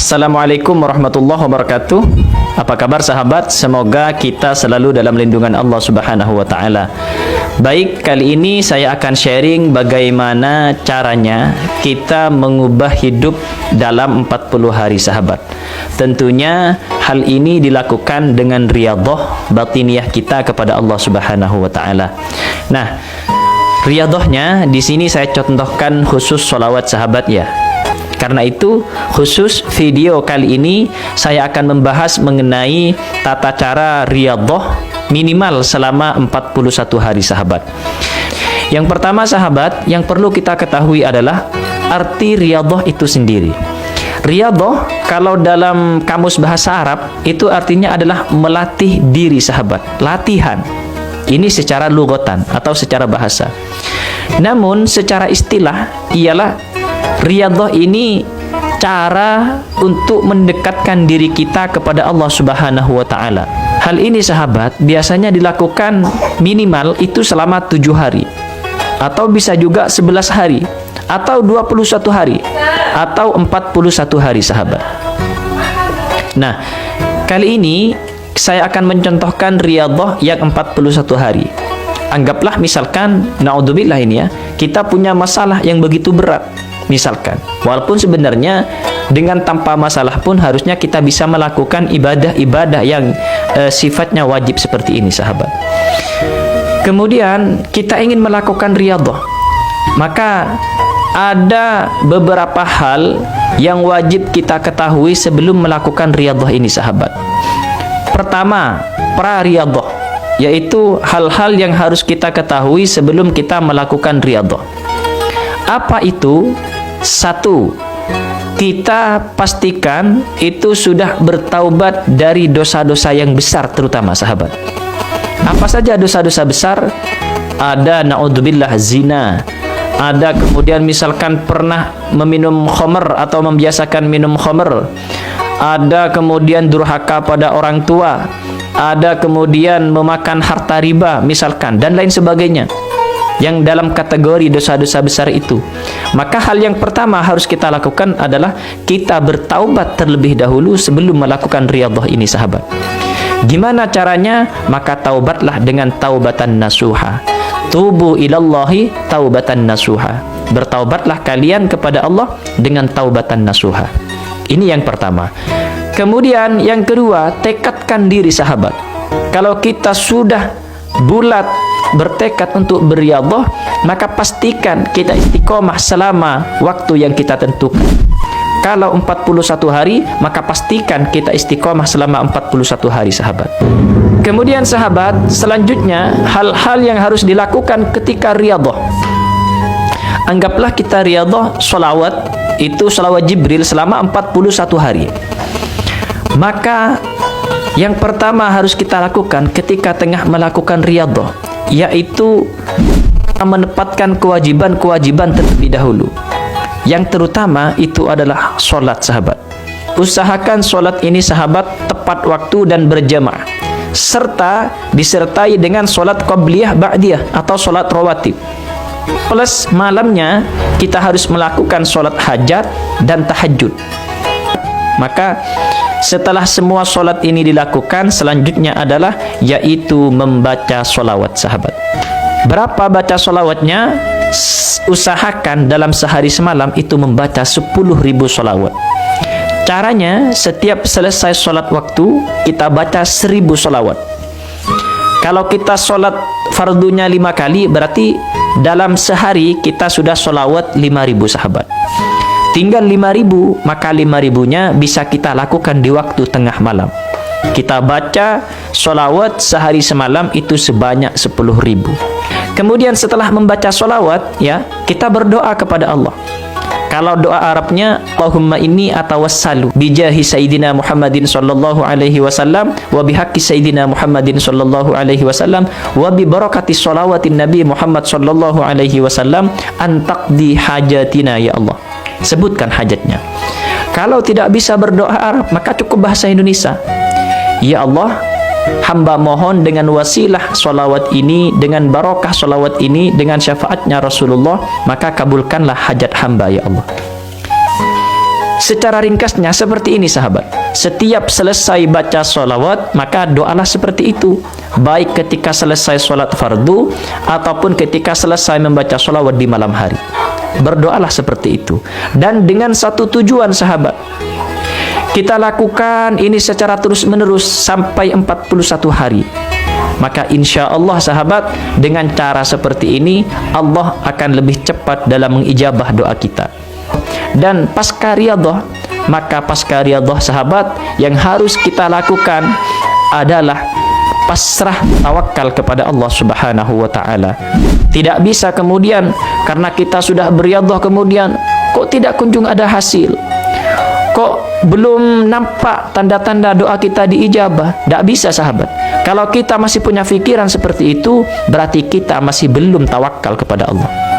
Assalamualaikum warahmatullahi wabarakatuh. Apa kabar sahabat? Semoga kita selalu dalam lindungan Allah Subhanahu wa taala. Baik, kali ini saya akan sharing bagaimana caranya kita mengubah hidup dalam 40 hari sahabat. Tentunya hal ini dilakukan dengan riyadhah batiniyah kita kepada Allah Subhanahu wa taala. Nah, riyadhahnya di sini saya contohkan khusus sholawat sahabat ya. Karena itu, khusus video kali ini saya akan membahas mengenai tata cara riyadhah minimal selama 41 hari sahabat. Yang pertama sahabat, yang perlu kita ketahui adalah arti riyadhah itu sendiri. Riyadhah kalau dalam kamus bahasa Arab itu artinya adalah melatih diri sahabat, latihan. Ini secara lugatan atau secara bahasa. Namun secara istilah ialah riyadhah ini cara untuk mendekatkan diri kita kepada Allah Subhanahu wa taala. Hal ini sahabat biasanya dilakukan minimal itu selama 7 hari. Atau bisa juga 11 hari atau 21 hari atau 41 hari sahabat. Nah, kali ini saya akan mencontohkan riyadhah yang 41 hari. Anggaplah misalkan naudzubillah ini ya, kita punya masalah yang begitu berat. Misalkan, walaupun sebenarnya dengan tanpa masalah pun harusnya kita bisa melakukan ibadah-ibadah yang sifatnya wajib seperti ini sahabat. Kemudian kita ingin melakukan riyadhah, maka ada beberapa hal yang wajib kita ketahui sebelum melakukan riyadhah ini sahabat. Pertama, pra-riyadhah, yaitu hal-hal yang harus kita ketahui sebelum kita melakukan riyadhah. Apa itu? 1. Kita pastikan itu sudah bertaubat dari dosa-dosa yang besar terutama sahabat. Apa saja dosa-dosa besar? Ada naudzubillah zina. Ada kemudian misalkan pernah meminum khamr atau membiasakan minum khamr. Ada kemudian durhaka pada orang tua. Ada kemudian memakan harta riba misalkan dan lain sebagainya. Yang dalam kategori dosa-dosa besar itu. Maka hal yang pertama harus kita lakukan adalah kita bertaubat terlebih dahulu sebelum melakukan riyadhah ini sahabat. Gimana caranya? Maka taubatlah dengan taubatan nasuha. Tubu ilallahi taubatan nasuha. Bertaubatlah kalian kepada Allah dengan taubatan nasuha. Ini yang pertama. Kemudian yang kedua, tekadkan diri sahabat. Kalau kita sudah bulat bertekad untuk berriyadhah, maka pastikan kita istiqomah selama waktu yang kita tentukan. Kalau 41 hari, maka pastikan kita istiqomah selama 41 hari sahabat. Kemudian sahabat, selanjutnya hal-hal yang harus dilakukan ketika riyadhah. Anggaplah kita riyadhah sholawat, itu sholawat Jibril selama 41 hari. Maka yang pertama harus kita lakukan ketika tengah melakukan riyadhah, yaitu menepatkan kewajiban-kewajiban terlebih dahulu. Yang terutama itu adalah sholat sahabat. Usahakan sholat ini sahabat tepat waktu dan berjamaah, serta disertai dengan sholat qabliyah ba'diyah atau sholat rawatib. Plus malamnya kita harus melakukan sholat hajat dan tahajud. Maka setelah semua sholat ini dilakukan, selanjutnya adalah yaitu membaca sholawat sahabat. Berapa baca sholawatnya? Usahakan dalam sehari semalam itu membaca 10.000 sholawat. Caranya, setiap selesai sholat waktu kita baca 1.000 sholawat. Kalau kita sholat fardunya 5 kali, berarti dalam sehari kita sudah sholawat 5.000 sahabat. Tinggal 5.000, maka 5.000-nya bisa kita lakukan di waktu tengah malam. Kita baca sholawat sehari semalam itu sebanyak 10.000. Kemudian setelah membaca sholawat, ya, kita berdoa kepada Allah. Kalau doa Arabnya, Allahumma inni atawassalu bijahi Sayyidina Muhammadin sallallahu alaihi wasallam wa bihaqqi Sayyidina Muhammadin sallallahu alaihi wasallam wa bi barakati sholawatin Nabi Muhammad sallallahu alaihi wasallam an taqdi hajatina ya Allah. Sebutkan hajatnya. Kalau tidak bisa berdoa Arab, maka cukup bahasa Indonesia. Ya Allah, hamba mohon dengan wasilah sholawat ini, dengan barokah sholawat ini, dengan syafaatnya Rasulullah, maka kabulkanlah hajat hamba ya Allah. Secara ringkasnya seperti ini sahabat. Setiap selesai baca solawat, maka doalah seperti itu. Baik ketika selesai solat fardu, ataupun ketika selesai membaca solawat di malam hari. Berdoalah seperti itu. Dan dengan satu tujuan sahabat. Kita lakukan ini secara terus-menerus sampai 41 hari. Maka insya Allah sahabat, dengan cara seperti ini, Allah akan lebih cepat dalam mengijabah doa kita. Dan pasca riyadhah, maka pasca riyadhah sahabat, yang harus kita lakukan adalah pasrah tawakal kepada Allah Subhanahu wa taala. Tidak bisa kemudian karena kita sudah berriyadhah kemudian kok tidak kunjung ada hasil. Kok belum nampak tanda-tanda doa kita diijabah? Tidak bisa sahabat. Kalau kita masih punya pikiran seperti itu, berarti kita masih belum tawakal kepada Allah.